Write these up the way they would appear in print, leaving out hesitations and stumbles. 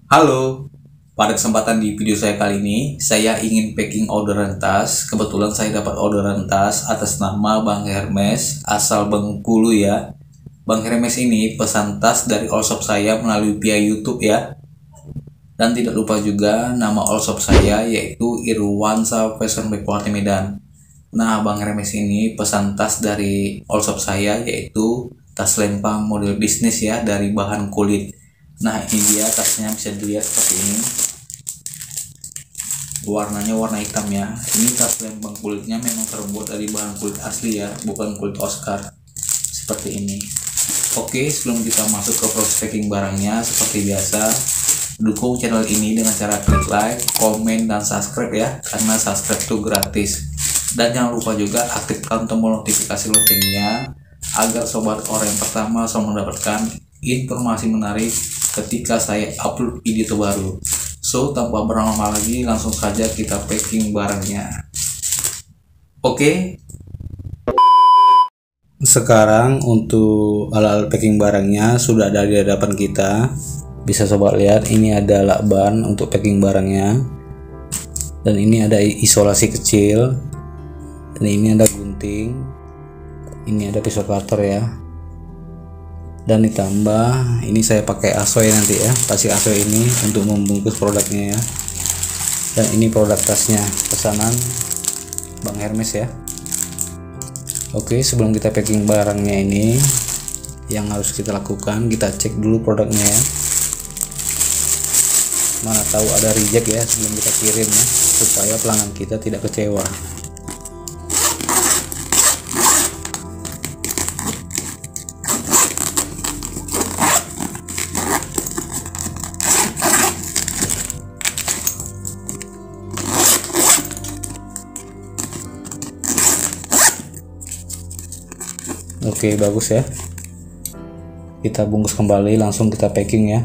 Halo, pada kesempatan di video saya kali ini, saya ingin packing orderan tas. Kebetulan saya dapat orderan tas atas nama Bang Hermes, asal Bengkulu ya. Bang Hermes ini pesan tas dari all shop saya melalui via YouTube ya. Dan tidak lupa juga nama all shop saya yaitu Irwansa Fashion by Kuarti Medan. Nah, Bang Hermes ini pesan tas dari all shop saya yaitu tas lempang model bisnis ya dari bahan kulit. Nah, ini dia tasnya, bisa dilihat seperti ini. Warnanya warna hitam ya. Ini tas lempang kulitnya memang terbuat dari bahan kulit asli ya, bukan kulit Oscar. Seperti ini. Oke, sebelum kita masuk ke proses packing barangnya, seperti biasa, dukung channel ini dengan cara klik like, komen, dan subscribe ya, karena subscribe itu gratis. Dan jangan lupa juga aktifkan tombol notifikasi loncengnya agar sobat orang yang pertama selalu mendapatkan informasi menarik ketika saya upload video terbaru. So, tanpa berlama-lama lagi, langsung saja kita packing barangnya. Oke. Sekarang untuk alat packing barangnya sudah ada di hadapan kita. Bisa sobat lihat, ini ada lakban untuk packing barangnya. Dan ini ada isolasi kecil. Dan ini ada gunting. Ini ada pisau cutter ya. Dan ditambah ini saya pakai asoy nanti ya, plastik asoy ini untuk membungkus produknya ya. Dan ini produk tasnya pesanan Bang Hermes ya. Oke, sebelum kita packing barangnya ini, yang harus kita lakukan, kita cek dulu produknya ya. Mana tahu ada reject ya sebelum kita kirim ya, supaya pelanggan kita tidak kecewa. Oke, bagus ya. Kita bungkus kembali, langsung kita packing ya.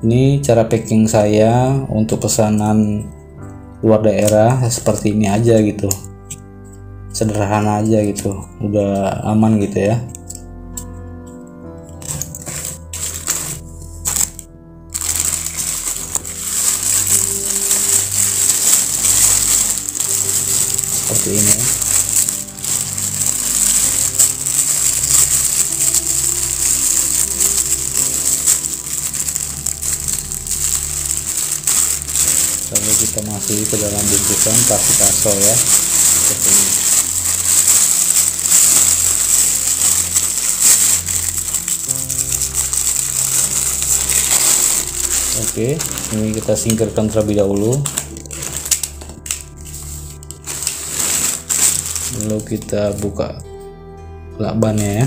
Ini cara packing saya untuk pesanan luar daerah seperti ini aja gitu. Sederhana aja gitu. Udah aman gitu ya. Seperti ini ya. Lalu kita masuk ke dalam bungkusan plastik asoy ya, seperti ini. Oke, ini kita singkirkan terlebih dahulu. Lalu kita buka lakbannya ya,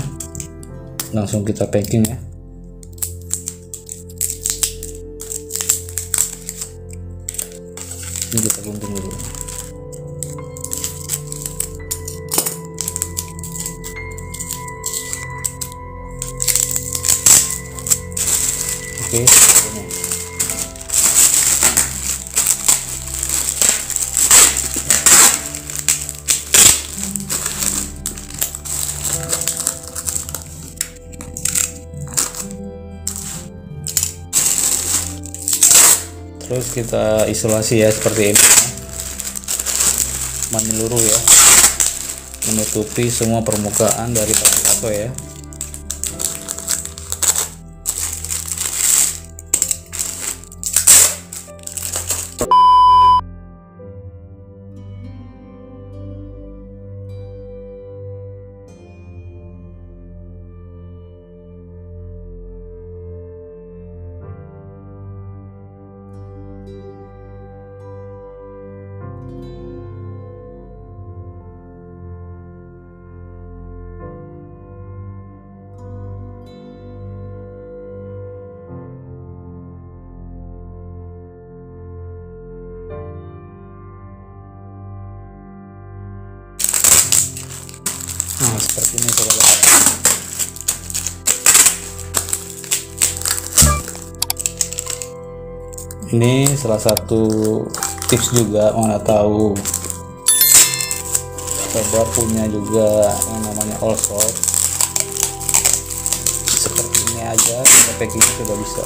langsung kita packing ya. Ini kita gunting dulu. Oke, ini. Terus kita isolasi ya seperti ini, menyeluruh ya, menutupi semua permukaan dari plastik asoy ya. Nah, seperti ini saudara. Ini salah satu tips juga, mana tahu sobat punya juga yang namanya all shop seperti ini aja kita packing sudah bisa.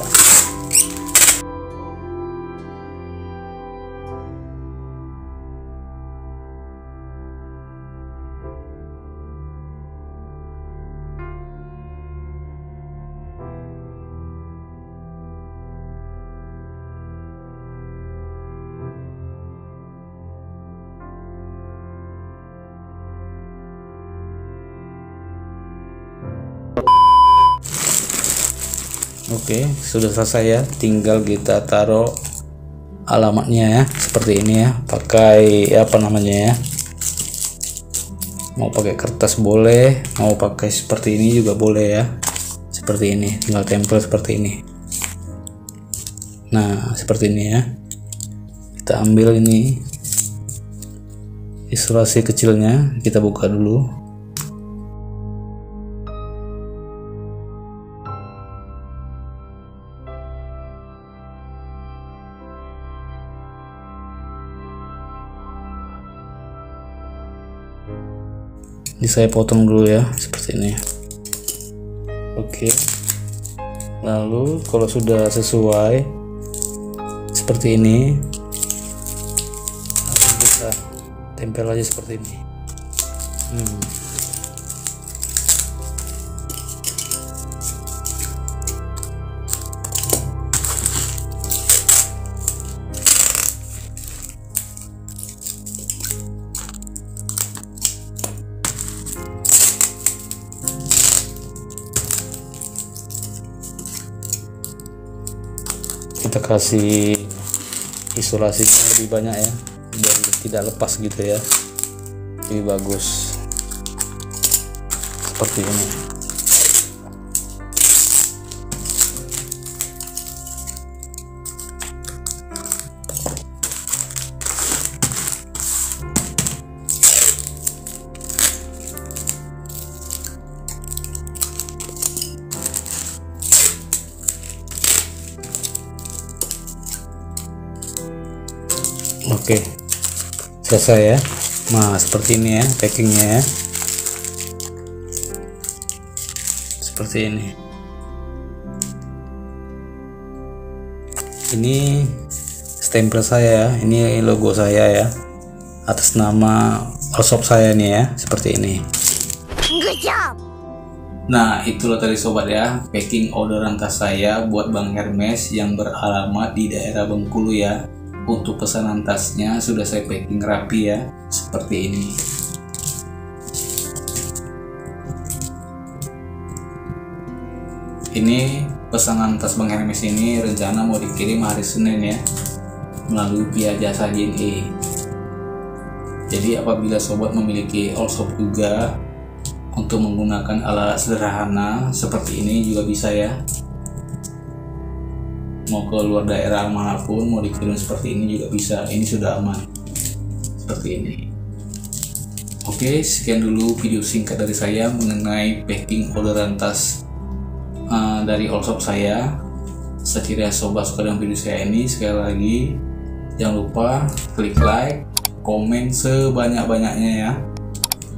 Oke, sudah selesai ya. Tinggal kita taruh alamatnya ya, seperti ini ya. Pakai apa namanya ya? Mau pakai kertas boleh, mau pakai seperti ini juga boleh ya. Seperti ini, tinggal tempel seperti ini. Nah, seperti ini ya. Kita ambil ini isolasi kecilnya, kita buka dulu. Ini saya potong dulu ya, seperti ini. Oke. Lalu kalau sudah sesuai seperti ini, lalu kita tempel aja seperti ini. Kita kasih isolasinya lebih banyak ya, biar tidak lepas gitu ya, lebih bagus seperti ini. Oke, selesai ya. Nah, seperti ini ya packingnya ya, seperti ini. Ini stempel saya ya, ini logo saya ya, atas nama workshop saya nih ya, seperti ini. Good job. Nah, itulah tadi sobat ya, packing orderan tas saya buat Bang Hermes yang beralamat di daerah Bengkulu ya. Untuk pesanan tasnya sudah saya packing rapi ya, seperti ini. Ini pesanan tas Bang Hermes ini rencana mau dikirim hari Senin ya, melalui via jasa JNE. Jadi apabila sobat memiliki all shop juga untuk menggunakan alat sederhana seperti ini juga bisa ya. Mau ke luar daerah manapun mau dikirim seperti ini juga bisa. Ini sudah aman seperti ini. Oke, sekian dulu video singkat dari saya mengenai packing orderan tas dari all shop saya. Sekiranya sobat suka dengan video saya ini, sekali lagi jangan lupa klik like, komen sebanyak-banyaknya ya.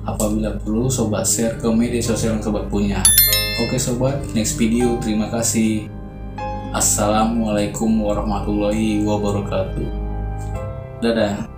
Apabila perlu sobat share ke media sosial yang sobat punya. Oke sobat, next video. Terima kasih. Assalamualaikum warahmatullahi wabarakatuh. Dadah.